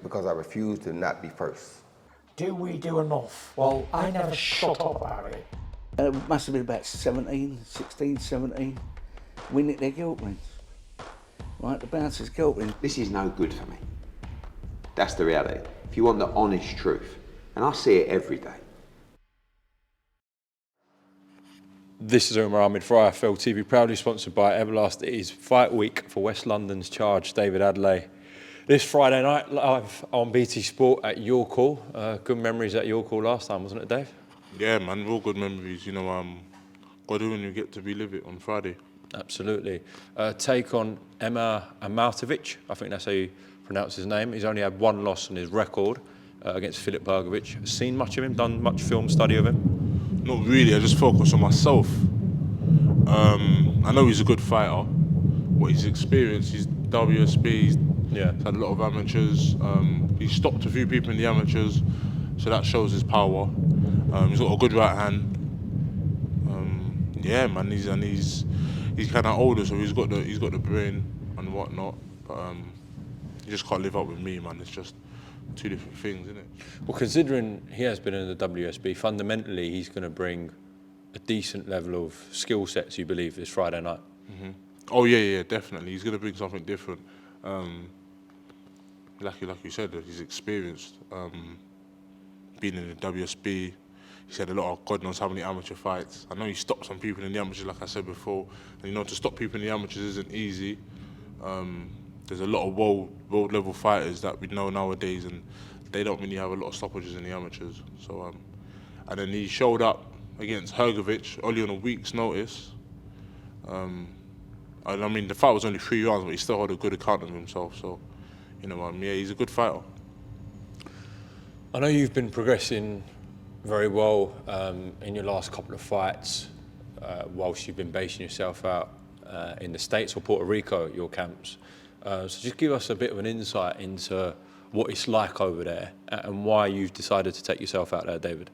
because I refuse to not be first. Do we do enough? Well, I never shut up about it. It must have been about 16, 17. We nicked their guilt rings. Right, the bouncer's guilt ring. This is no good for me. That's the reality. If you want the honest truth, and I see it every day. This is Umar Ahmed for IFLTV, proudly sponsored by Everlast. It is fight week for West London's charge, David Adeleye. This Friday night, live on BT Sport at Your Call. Good memories at Your Call last time, wasn't it, Dave? Yeah, man, real good memories. You know, got to when you get to relive it on Friday. Absolutely. Take on Emma Amaltovic. I think that's how you pronounce his name. He's only had one loss on his record against Filip Bergovic. Seen much of him? Done much film study of him? Not really. I just focus on myself. I know he's a good fighter. What he's experienced, he's WSB. He's had a lot of amateurs. He's stopped a few people in the amateurs, so that shows his power. He's got a good right hand. Yeah, man. He's kind of older, so he's got the brain and whatnot. But he just can't live up with me, man. It's just two different things, isn't it? Well, considering he has been in the WSB, fundamentally he's going to bring a decent level of skill sets, you believe, this Friday night. Mm-hmm. Oh yeah, definitely. He's going to bring something different. Like you said, he's experienced. Being in the WSB, he's had a lot of God knows how many amateur fights. I know he stopped some people in the amateurs, like I said before. And, you know, to stop people in the amateurs isn't easy. There's a lot of world level fighters that we know nowadays, and they don't really have a lot of stoppages in the amateurs. So, and then he showed up against Hergovic only on a week's notice. I mean, the fight was only 3 rounds, but he still had a good account of himself. So, you know, yeah, he's a good fighter. I know you've been progressing very well in your last couple of fights, whilst you've been basing yourself out in the States or Puerto Rico at your camps. So just give us a bit of an insight into what it's like over there and why you've decided to take yourself out there, David.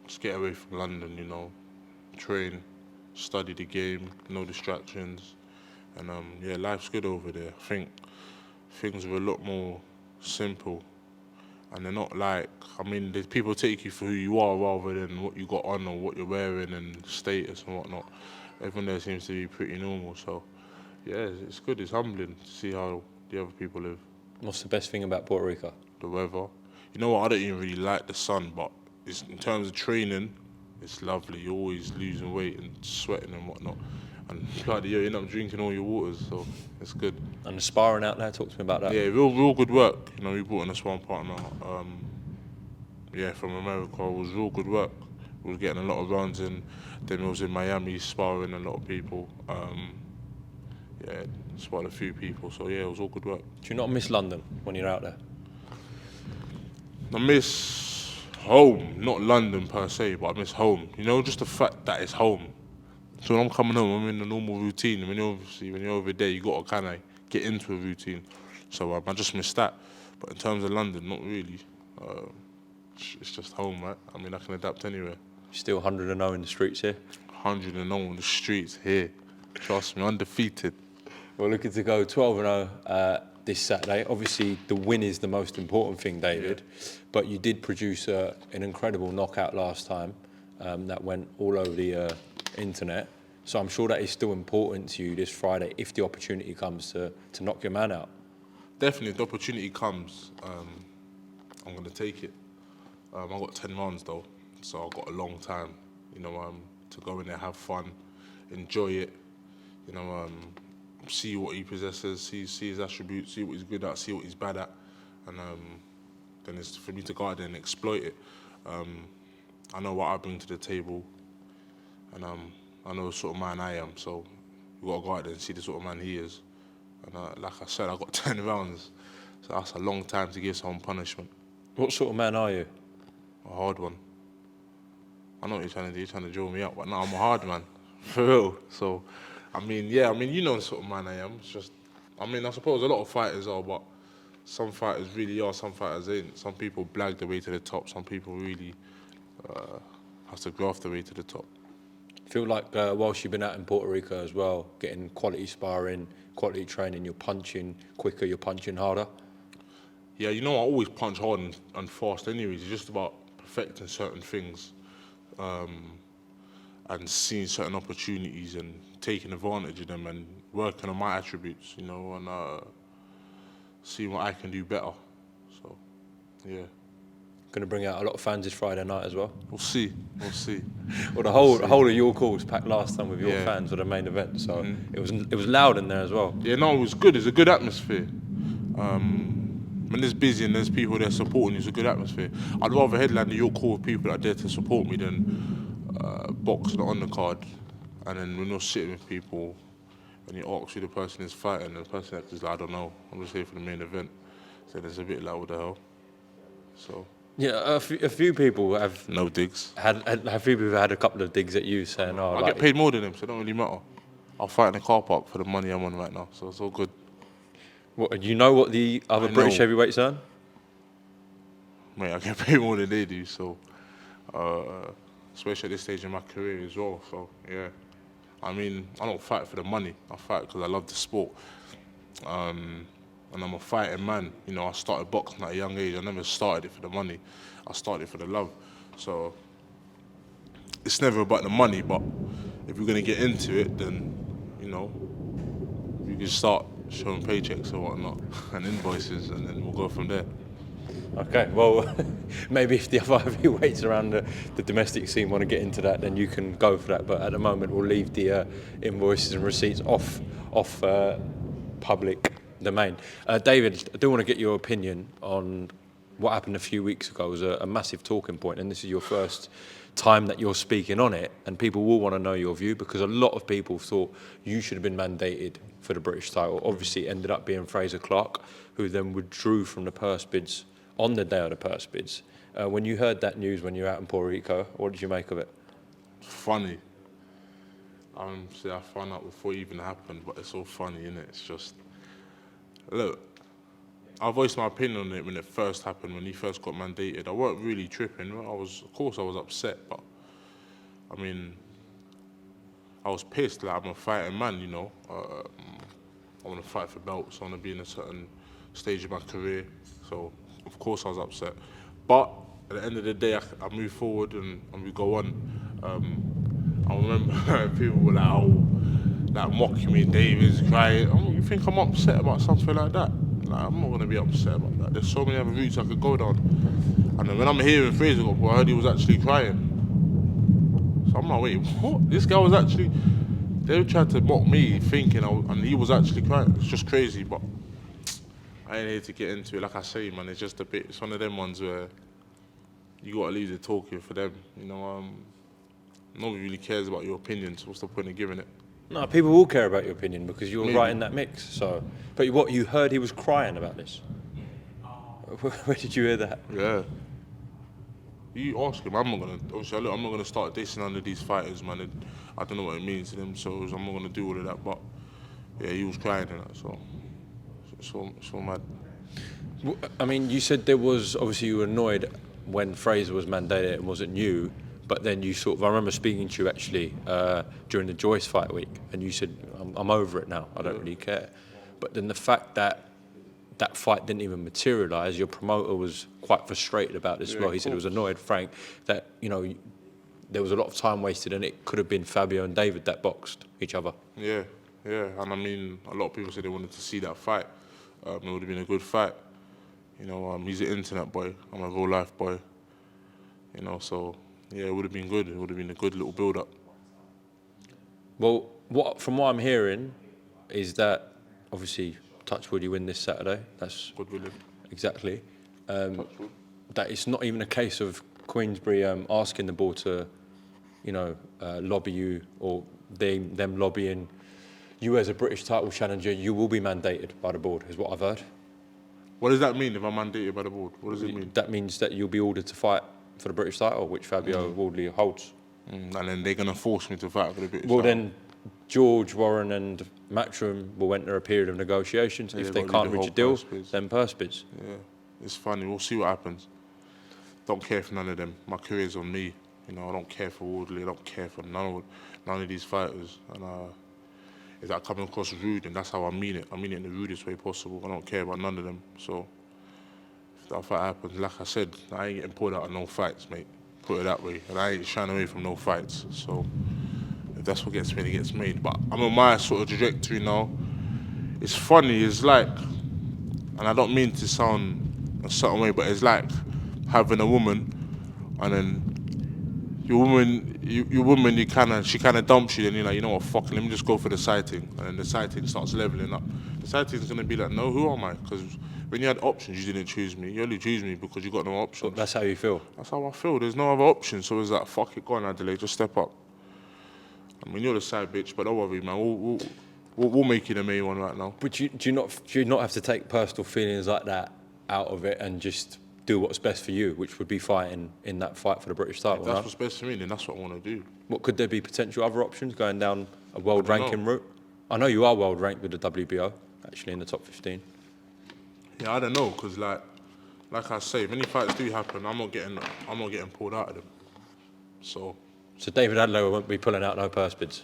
Just get away from London, you know, train, study the game, no distractions, and yeah, life's good over there. I think things are a lot more simple, and they're not like, I mean, people take you for who you are rather than what you got on or what you're wearing and status and whatnot. Everyone there seems to be pretty normal, so yeah, it's good, it's humbling to see how the other people live. What's the best thing about Puerto Rico? The weather. You know what, I don't even really like the sun, but in terms of training, it's lovely. You're always losing weight and sweating and whatnot. And bloody, you end up drinking all your waters, so it's good. And the sparring out there, talk to me about that. Yeah, real good work. You know, we brought in a sparring partner. Yeah, from America. It was real good work. We were getting a lot of runs in. Then we was in Miami sparring a lot of people. Yeah, sparred a few people. So yeah, it was all good work. Do you not miss London when you're out there? I miss home, not London per se, but I miss home. You know, just the fact that it's home. So when I'm coming home, I'm in a normal routine. When you're over there, you got to kind of get into a routine. So I just miss that. But in terms of London, not really. It's just home, right? I mean, I can adapt anywhere. Still 100-0 in the streets here? 100-0 in the streets here. Trust me, undefeated. We're looking to go 12-0 this Saturday. Obviously, the win is the most important thing, David. Yeah. But you did produce an incredible knockout last time that went all over the internet. So I'm sure that is still important to you this Friday if the opportunity comes to knock your man out. Definitely, if the opportunity comes, I'm going to take it. I've got 10 rounds though, so I've got a long time, you know, to go in there, have fun, enjoy it, you know, see what he possesses, see his attributes, see what he's good at, see what he's bad at, and then it's for me to go out there and exploit it. I know what I bring to the table, and I know the sort of man I am, so you've got to go out there and see the sort of man he is. And like I said, I've got 10 rounds, so that's a long time to give someone punishment. What sort of man are you? A hard one. I know what you're trying to do, you're trying to draw me up, but no, I'm a hard man, for real. So, I mean, yeah, you know the sort of man I am. It's just, I mean, I suppose a lot of fighters are, but some fighters really are, some fighters ain't. Some people blag the way to the top, some people really have to graft the way to the top. Feel like whilst you've been out in Puerto Rico as well, getting quality sparring, quality training, you're punching quicker, you're punching harder? Yeah, you know, I always punch hard and fast anyways. It's just about perfecting certain things and seeing certain opportunities and taking advantage of them and working on my attributes, you know, and seeing what I can do better. So, yeah. Going to bring out a lot of fans this Friday night as well. We'll see. We'll see. Well, the whole of your call was packed last time with your Yeah. fans for the main event, so it was loud in there as well. Yeah, no, it was good. It's a good atmosphere. When it's busy and there's people there supporting you, it's a good atmosphere. I'd rather headline the York Call with people that are there to support me than box the undercard. And then when you're sitting with people and you ask who the person is fighting, and the person is like, I don't know, I'm just here for the main event. So it's a bit like, what the hell? So. Yeah, a few people have No digs. had a few people had a couple of digs at you saying, "Oh, I get paid more than them, so it don't really matter. I'll fight in the car park for the money I'm on right now, so it's all good. What, you know what the other I British know. heavyweights earn? Mate, I get paid more than they do, so especially at this stage in my career as well. So yeah, I mean, I don't fight for the money. I fight because I love the sport, and I'm a fighting man. You know, I started boxing at a young age. I never started it for the money. I started it for the love. So it's never about the money, but if we're gonna get into it, then you know, we can start showing paychecks or whatnot and invoices, and then we'll go from there. Okay, well, maybe if the other heavyweights around the domestic scene want to get into that, then you can go for that. But at the moment, we'll leave the invoices and receipts off public domain. David, I do want to get your opinion on what happened a few weeks ago. It was a massive talking point, and this is your first time that you're speaking on it, and people will want to know your view because a lot of people thought you should have been mandated for the British title. Obviously, it ended up being Frazer Clarke, who then withdrew from the purse bids on the day of the purse bids. When you heard that news when you were out in Puerto Rico, what did you make of it? Funny. See, I found out before it even happened, but it's all funny, innit? It's just, look, I voiced my opinion on it when it first happened, when he first got mandated. I weren't really tripping. Of course I was upset, but I mean, I was pissed. Like, I'm a fighting man, you know. I want to fight for belts. I want to be in a certain stage of my career. So, of course I was upset. But at the end of the day, I move forward and we go on. I remember people were like, oh, like mocking me, David's crying. You think I'm upset about something like that? Like, I'm not going to be upset about that. There's so many other routes I could go down. And then when I'm hearing Frazer Clarke, I heard he was actually crying. So I'm like, wait, what? This guy was actually... They tried to mock me thinking, and he was actually crying. It's just crazy, but I ain't here to get into it. Like I say, man, it's just a bit... It's one of them ones where you got to leave the talking for them. You know, nobody really cares about your opinion, so what's the point of giving it? No, people will care about your opinion because you're right in that mix. So, but what, you heard he was crying about this? Where did you hear that? Yeah. You ask him. I'm not gonna start dissing under these fighters, man. I don't know what it means to them, so I'm not gonna do all of that. But yeah, he was crying and that, so it's so mad. I mean, you said there was, obviously you were annoyed when Frazer was mandated and wasn't you, but then you sort of, I remember speaking to you actually during the Joyce fight week, and you said, I'm over it now, I don't really care. But then the fact that that fight didn't even materialise, your promoter was quite frustrated about this as well. He said he was annoyed, Frank, that, you know, there was a lot of time wasted and it could have been Fabio and David that boxed each other. Yeah, and I mean, a lot of people said they wanted to see that fight. It would have been a good fight. You know, he's an internet boy, I'm a real life boy. You know, so yeah, it would have been good. It would have been a good little build-up. Well, from what I'm hearing is that, obviously, touch wood, you win this Saturday. That's Good willing. exactly. That it's not even a case of Queensberry asking the board to, you know, lobby you, or them lobbying you as a British title challenger. You will be mandated by the board, is what I've heard. What does that mean if I'm mandated by the board? What does it mean? That means that you'll be ordered to fight for the British title, which Fabio Wardley holds. And then they're going to force me to fight for the British Well, title. then George, Warren and Matchroom will enter a period of negotiations. Yeah, if they've they got to can't do the reach a whole deal, purse bids. then purse bids. Yeah, it's funny. We'll see what happens. Don't care for none of them. My career's on me. You know, I don't care for Wardley. I don't care for none of these fighters. And if that coming across rude, and that's how I mean it. I mean it in the rudest way possible. I don't care about none of them. So that fight happens. Like I said, I ain't getting pulled out of no fights, mate. Put it that way. And I ain't shying away from no fights. So if that's what gets made, it gets made. But I'm on my sort of trajectory now. It's funny, it's like, and I don't mean to sound a certain way, but it's like having a woman and then your woman, she kind of dumps you, then you're like, you know what, fuck it, let me just go for the sighting. And then the sighting starts leveling up. The sighting's going to be like, no, who am I? Because when you had options, you didn't choose me. You only choose me because you got no options. That's how you feel. That's how I feel. There's no other option. So it's like, fuck it, go on, Adeleye, just step up. I mean, you're the side bitch, but don't worry, man. We'll make you the main one right now. But do you not have to take personal feelings like that out of it and just do what's best for you, which would be fighting in that fight for the British title? If that's what's best for me, then that's what I want to do. What could there be potential other options going down a world ranking route? I know you are world ranked with the WBO, actually in the top 15. Yeah, I don't know, because like I say, if any fights do happen, I'm not getting pulled out of them. So David Adeleye won't be pulling out no purse bids.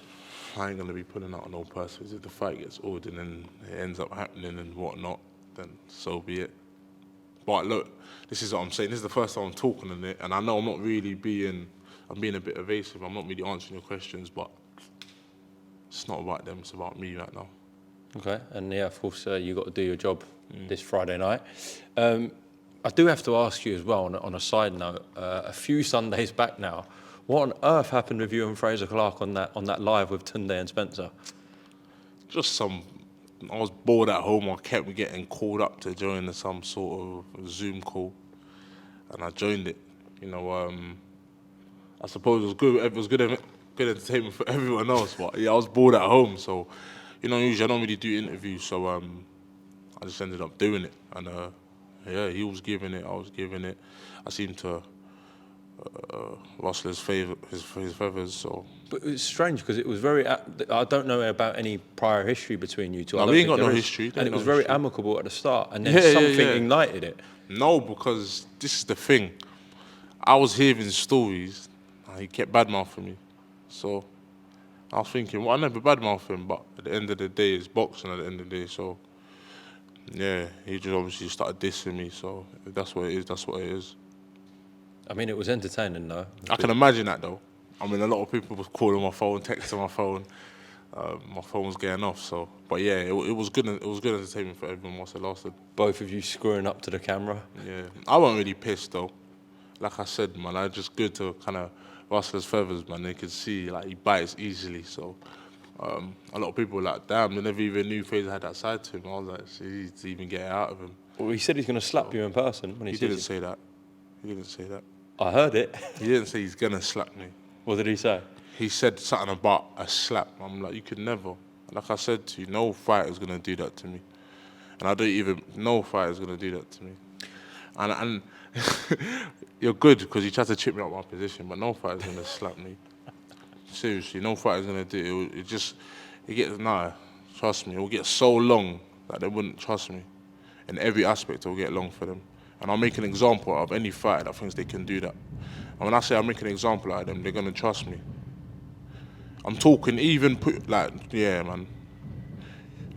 I ain't gonna be pulling out no purse bids. If the fight gets ordered and it ends up happening and whatnot, then so be it. But look, this is what I'm saying. This is the first time I'm talking on it, and I know I'm not really I'm being a bit evasive. I'm not really answering your questions, but it's not about them. It's about me right now. Okay, and yeah, of course, you got to do your job this Friday night. I do have to ask you as well, on a side note, a few Sundays back now, what on earth happened with you and Frazer Clarke on that live with Tunde and Spencer? Just I was bored at home. I kept getting called up to join some sort of Zoom call, and I joined it. You know, I suppose it was good. It was good entertainment for everyone else, but yeah, I was bored at home. So, you know, usually I don't really do interviews, so I just ended up doing it. And yeah, he was giving it, I was giving it. I seemed to rustle his feathers. So. But it's strange because it was very. I don't know about any prior history between you two. No, we ain't got no history. And it was very amicable at the start, and then something ignited it. No, because this is the thing. I was hearing stories, and he kept badmouthing me. So I was thinking, well, I never badmouth him, but at the end of the day, it's boxing at the end of the day. So yeah, he just obviously started dissing me. So if that's what it is, that's what it is. I mean, it was entertaining, though. I can imagine that, though. I mean, a lot of people was calling my phone, texting my phone. My phone was getting off. So, but yeah, it was good. It was good entertainment for everyone once it lasted. Both of you screwing up to the camera. Yeah, I wasn't really pissed though. Like I said, man, I was just good to kind of rustle his feathers, man. They could see like he bites easily. So, a lot of people were like, damn, they never even knew Frazer had that side to him. I was like, see, to even get it out of him. Well, he said he's going to slap you in person when he didn't say that. He didn't say that. I heard it. He didn't say he's going to slap me. What did he say? He said something about a slap. I'm like, you could never. Like I said to you, no fighter's going to do that to me. And I don't even, no fighter's going to do that to me. And you're good because you tried to chip me out my position, but no fighter's going to slap me. Seriously, no fighter's going to do it. Trust me, it will get so long that they wouldn't trust me. In every aspect, it will get long for them. And I'll make an example of any fighter that thinks they can do that. And when I say I'll make an example out of them, they're going to trust me. I'm talking yeah, man.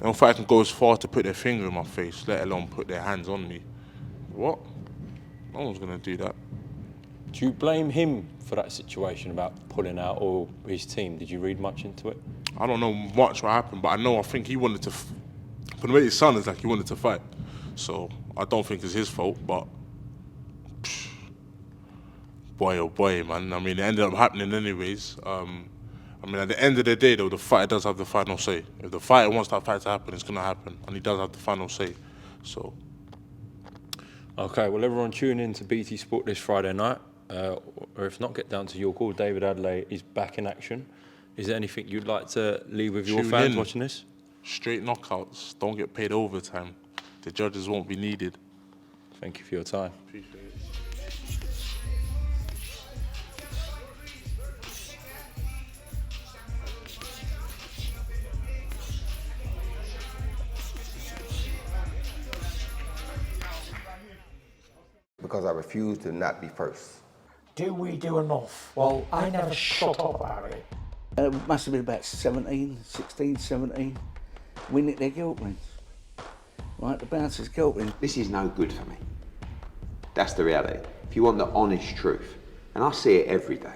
No fighter can go as far to put their finger in my face, let alone put their hands on me. What? No one's going to do that. Do you blame him for that situation about pulling out, or his team? Did you read much into it? I don't know much what happened, but I think he wanted to, for the way it sounded like he wanted to fight. So I don't think it's his fault, but boy, oh boy, man. I mean, it ended up happening anyways. I mean, at the end of the day, though, the fighter does have the final say. If the fighter wants that fight to happen, it's going to happen, and he does have the final say. So. Okay, well, everyone tune in to BT Sport this Friday night, or if not, get down to your call. David Adeleye is back in action. Is there anything you'd like to leave with your fans watching this? Straight knockouts. Don't get paid overtime. The judges won't be needed. Thank you for your time. Appreciate it. Because I refuse to not be first. Do we do enough? Well, I never shut up about it. It must have been about 16, 17. We nicked their guilt rings. Right, the bouncer's guilt rings. This is no good for me. That's the reality. If you want the honest truth, and I see it every day.